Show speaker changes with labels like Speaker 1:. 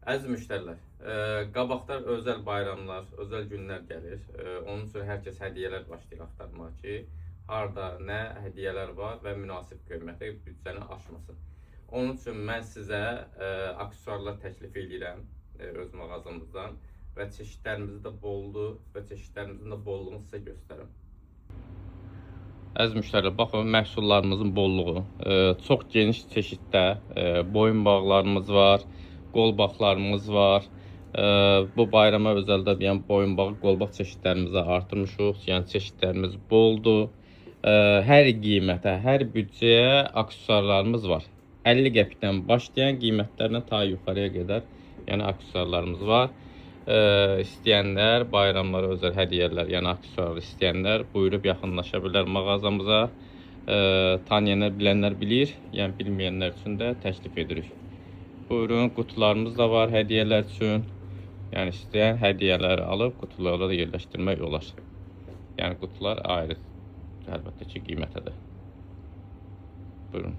Speaker 1: Əziz müştərilər, qabaqlar özəl bayramlar, özəl günlər gəlir. Onun üçün hər kəs hədiyyələr başlayır axtarmağa ki, harda nə hədiyyələr var və münasib qiymətə büdcəni aşmasın. Onun üçün mən sizə aksesuarlar təklif edirəm öz mağazamızdan və çeşidlərimiz də boldur və çeşidlərimizin də bolluğunu sizə göstərim. Əziz müştərilər, baxın məhsullarımızın bolluğu. Çox geniş çeşiddə boyun bağlarımız var, qol bağlarımız var. Bu bayrama özəldə yəni boyun bağı, qol bağ çeşidlərimizi artırmışıq. Yəni çeşidlərimiz boldur. Hər qiymətə, hər büdcəyə aksesuarlarımız var. 50 qəpikdən başlayan qiymətlərlə ta yuxarıya qədər yəni aksesuarlarımız var. İstəyənlər bayramlara özəl hədiyyələr, yəni aksesuar istəyənlər buyurub yaxınlaşa bilər mağazamıza. Tanıyanlar, bilənlər bilir, yəni bilməyənlər üçün də təklif edirik. Buyurun, qutularımız da var hədiyyələr üçün. Yəni istəyən hədiyyələri alıb qutulara da yerləşdirmək olar. Yəni qutular ayrı, əlbəttə ki, qiymətədir. Buyurun.